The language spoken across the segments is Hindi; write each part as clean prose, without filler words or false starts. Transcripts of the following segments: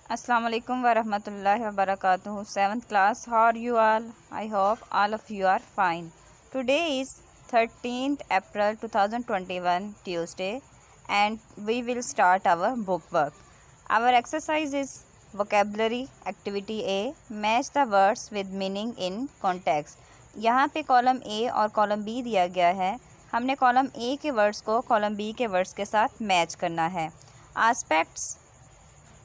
Assalamu alaikum wa rahmatullahi wa barakatuh. 7th class, how are you all? I hope all of you are fine. Today is 13th April 2021 Tuesday and we will start our book work. Our exercise is vocabulary activity A, match the words with meaning in context. यहाँ पे कॉलम A और कॉलम B दिया गया है. हमने कॉलम A के वर्ड्स को कॉलम B के वर्ड्स के साथ मैच करना है. आस्पेक्ट्स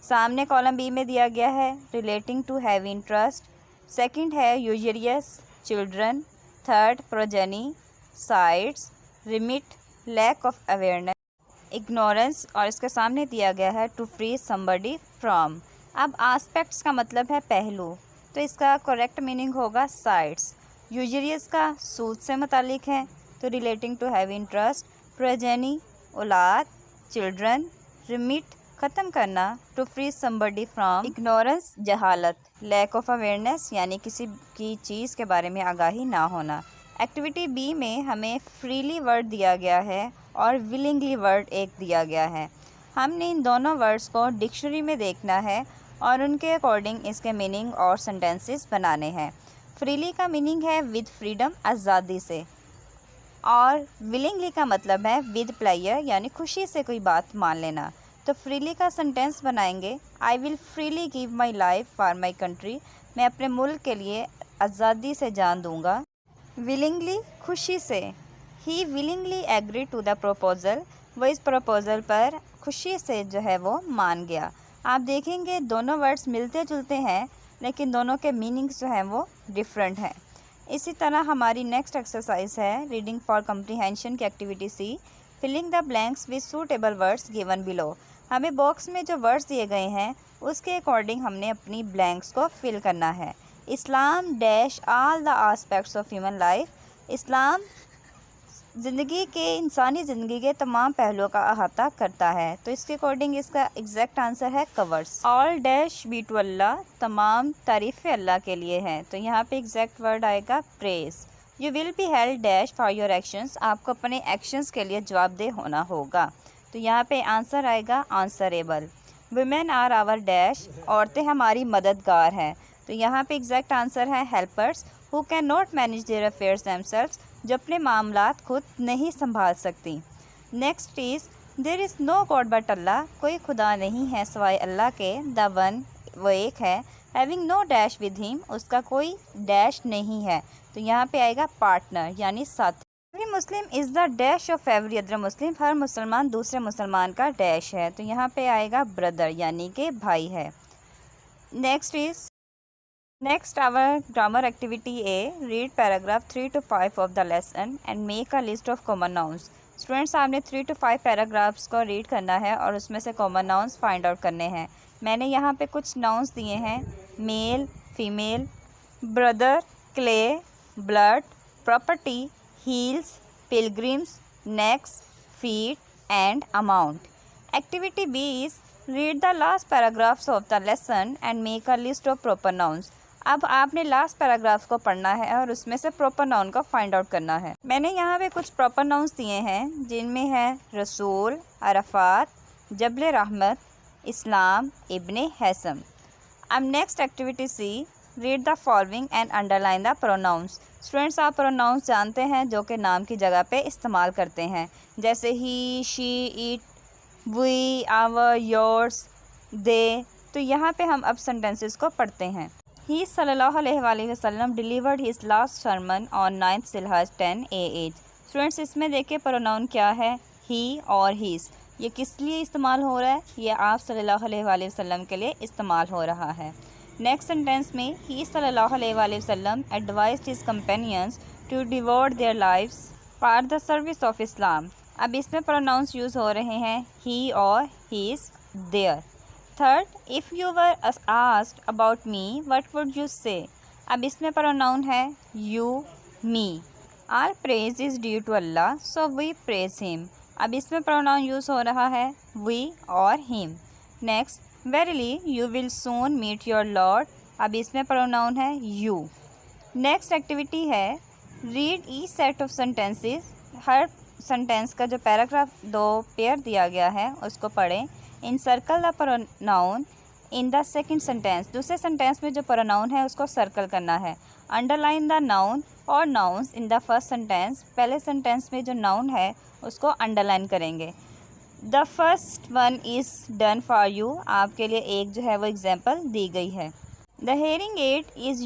सामने कॉलम बी में दिया गया है relating to have interest, second है usurious children, third progeny, sides, remit, lack of awareness, ignorance और इसके सामने दिया गया है टू फ्री समबडी फ्रॉम। अब आस्पेक्ट्स का मतलब है पहलू, तो इसका करेक्ट मीनिंग होगा साइड्स। यूजरियस का सूद से मुतालिक है तो relating to have interest, progeny औलाद, चिल्ड्रन, रिमिट ख़त्म करना, to free somebody from ignorance जहालत, लैक ऑफ अवेयरनेस यानी किसी की चीज़ के बारे में आगाही ना होना। एक्टिविटी बी में हमें फ्रीली वर्ड दिया गया है और विलिंगली वर्ड एक दिया गया है। हमने इन दोनों वर्ड्स को डिक्शनरी में देखना है और उनके अकॉर्डिंग इसके मीनिंग और सेंटेंसेस बनाने हैं। फ्रीली का मीनिंग है विद फ्रीडम, आज़ादी से, और विलिंगली का मतलब है विद प्लेयर यानी खुशी से कोई बात मान लेना। तो फ्रीली का सेंटेंस बनाएंगे, I will freely give my life for my country, मैं अपने मुल्क के लिए आज़ादी से जान दूंगा। विलिंगली खुशी से, he willingly agree to the proposal, वो इस प्रपोज़ल पर खुशी से जो है वो मान गया। आप देखेंगे दोनों वर्ड्स मिलते जुलते हैं लेकिन दोनों के मीनिंग्स जो हैं वो डिफरेंट हैं। इसी तरह हमारी नेक्स्ट एक्सरसाइज है रीडिंग फॉर कम्प्रीहेंशन की activity C, filling the blanks with suitable words given below. हमें बॉक्स में जो वर्ड्स दिए गए हैं उसके अकॉर्डिंग हमने अपनी ब्लैंक्स को फिल करना है। Islam dash all the aspects of human life, इस्लाम ज़िंदगी के इंसानी ज़िंदगी के तमाम पहलुओं का अहाता करता है, तो इसके अकॉर्डिंग इसका एग्जैक्ट आंसर है covers. All dash be to Allah, तमाम तारीफ़ें अल्लाह के लिए हैं, तो यहाँ पे एग्जैक्ट वर्ड आएगा praise. You will be held dash for your actions, आपको अपने एक्शंस के लिए जवाबदेह होना होगा, तो यहाँ पे आंसर आएगा answerable. Women are our dash, औरतें हमारी मददगार हैं, तो यहाँ पे एग्जैक्ट आंसर है helpers who can not manage their affairs themselves, जो अपने मामलात खुद नहीं संभाल सकती। Next is there is no god but Allah, कोई खुदा नहीं है सिवाय अल्लाह के। द वन, वो एक है। Having no dash with him, उसका कोई डैश नहीं है, तो यहाँ पे आएगा पार्टनर यानी साथी। Every Muslim is the dash of every other Muslim, हर मुसलमान दूसरे मुसलमान का डैश है, तो यहाँ पे आएगा ब्रदर यानी कि भाई है। Next our grammar activity A, read paragraph 3 to 5 of the lesson and make a list of common nouns. Students आपने 3 to 5 पैराग्राफ्स को रीड करना है और उसमें से कॉमन नाउन्स फाइंड आउट करने हैं। मैंने यहाँ पे कुछ नाउन्स दिए हैं, male, female, brother, clay, blood, property, heels, pilgrims, necks, feet and amount. Activity B is read the last paragraphs of the lesson and make a list of proper nouns. अब आपने लास्ट पैराग्राफ को पढ़ना है और उसमें से प्रॉपर नाउन को फाइंड आउट करना है। मैंने यहाँ पे कुछ प्रॉपर नाउन्स दिए हैं जिनमें है रसूल, अरफात, जबल रहमत, इस्लाम, इब्ने हैसम। अब next activity C, read the following and underline the pronouns. Students आप प्रोनाउंस जानते हैं जो कि नाम की जगह पे इस्तेमाल करते हैं, जैसे he, she, it, we, our, yours, they. तो यहाँ पे हम अब सेंटेंसेस को पढ़ते हैं। ही सल्लल्लाहु अलैहि वसल्लम delivered his last sermon on 9th Zilhaj 10 AH। Students इसमें देखिए प्रोनाउन क्या है, ही और हीज़, ये किस लिए इस्तेमाल हो रहा है, ये आप सल्लल्लाहु अलैहि वसल्लम के लिए इस्तेमाल हो रहा है। नेक्स्ट सेंटेंस में ही सल्लल्लाहु अलैहि वसल्लम advised his companions to devote their lives for the service of Islam. अब इसमें प्रोनाउंस यूज़ हो रहे हैं ही और his, their. Third, if you were asked about me what would you say. अब इसमें प्रोनाउन है you, me. All praise is due to Allah so we praise him. अब इसमें प्रोनाउन यूज़ हो रहा है वी और him. Next, verily you will soon meet your Lord. अब इसमें प्रोनाउन है यू। नेक्स्ट एक्टिविटी है read each set of sentences. Her sentence का जो पैराग्राफ 2 पेयर दिया गया है उसको पढ़ें। In circle the pronoun in the second sentence, दूसरे सेंटेंस में जो प्रोनाउन है उसको सर्कल करना है। अंडरलाइन द नाउन और nouns in the first sentence, पहले सेंटेंस में जो नाउन है उसको अंडरलाइन करेंगे। The first one is done for you, आपके लिए एक जो है वो एग्जाम्पल दी गई है। The hearing aid is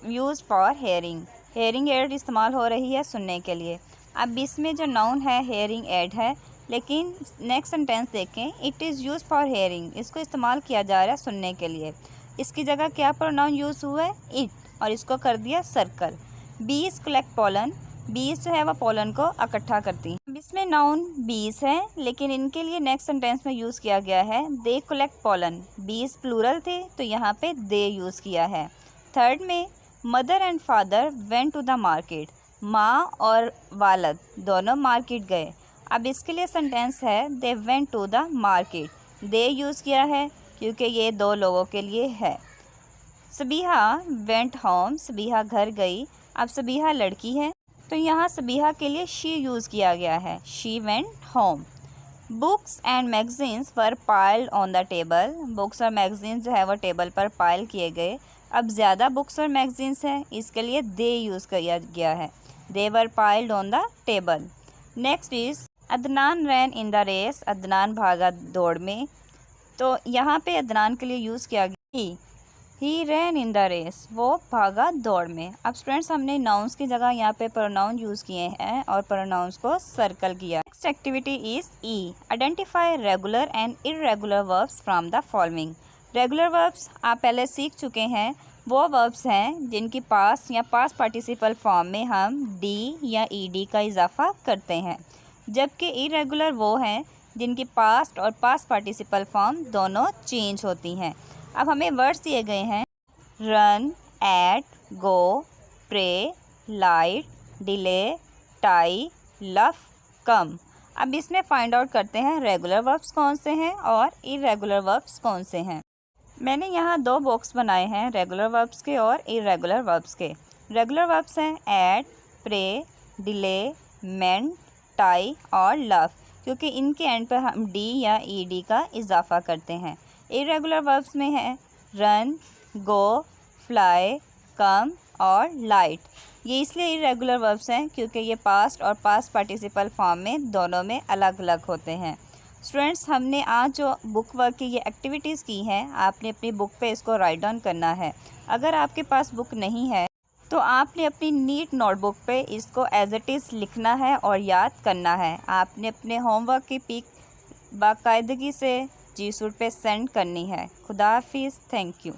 use for hearing, hearing aid इस्तेमाल हो रही है सुनने के लिए। अब इसमें जो नाउन है हेयरिंग एड है, लेकिन नेक्स्ट सेंटेंस देखें, it is use for hearing, इसको इस्तेमाल किया जा रहा है सुनने के लिए। इसकी जगह क्या प्रोनाउन यूज़ हुआ है? इट, और इसको कर दिया सर्कल। बीज कलेक्ट पोलन, बीज जो है वह पोलन को इकट्ठा करती हैं। अब इसमें नाउन बीज है, लेकिन इनके लिए नेक्स्ट सेंटेंस में यूज़ किया गया है दे कलेक्ट पोलन, बीज प्लूरल थे तो यहाँ पे दे यूज़ किया है। थर्ड में mother and father went to the market, माँ और वालद दोनों मार्केट गए। अब इसके लिए सेंटेंस है they went to the market, they use किया है क्योंकि ये दो लोगों के लिए है। सबीहा वेंट होम, सबीहा घर गई। अब सबीहा लड़की है तो यहाँ सबीहा के लिए शी यूज़ किया गया है, she went home. Books and magazines were piled on the table, books और मैगजीन्स जो है वो टेबल पर पाइल किए गए। अब ज़्यादा बुक्स और मैगजीन्स हैं, इसके लिए दे यूज़ किया गया है, they were piled on the table. Next is Adnan ran in the race, Adnan भागा दौड़ में, तो यहाँ पे अदनान के लिए यूज़ किया गया ही रैन इन द रेस, वो भागा दौड़ में। अब स्टूडेंट्स हमने नाउन्स की जगह यहाँ पे प्रोनाउन यूज़ किए हैं और प्रोनाउंस को सर्कल किया। Next activity is E, identify regular and irregular verbs from the following. Regular verbs आप पहले सीख चुके हैं, वो वर्ब्स हैं जिनकी पास्ट या पास्ट पार्टिसिपल फॉर्म में हम डी या ईडी का इजाफा करते हैं, जबकि इरेगुलर वो हैं जिनकी पास्ट और पास्ट पार्टिसिपल फॉर्म दोनों चेंज होती हैं। अब हमें वर्ड्स दिए गए हैं run, ate, go, pray, light, delay, tie, love, come. अब इसमें फाइंड आउट करते हैं रेगुलर वर्ब्स कौन से हैं और इरेगुलर वर्ब्स कौन से हैं। मैंने यहाँ दो बॉक्स बनाए हैं रेगुलर वर्ब्स के और इरेगुलर वर्ब्स के। रेगुलर वर्ब्स हैं एट, प्रे, डिले, मेंट, टाई और लव, क्योंकि इनके एंड पर हम डी या ईडी का इजाफा करते हैं। इरेगुलर वर्ब्स में है रन, गो, फ्लाई, कम और लाइट। ये इसलिए इरेगुलर वर्ब्स हैं क्योंकि ये पास्ट और पास्ट पार्टिसिपल फॉर्म में दोनों में अलग अलग होते हैं। स्टूडेंट्स, हमने आज जो बुक वर्क की ये एक्टिविटीज़ की हैं, आपने अपनी बुक पे इसको राइट डाउन करना है। अगर आपके पास बुक नहीं है तो आपने अपनी नीट नोटबुक पे इसको एज इट इज़ लिखना है और याद करना है। आपने अपने होमवर्क की पिक बाकायदगी से जी सूट पे सेंड करनी है। खुदा हाफिज़, थैंक यू।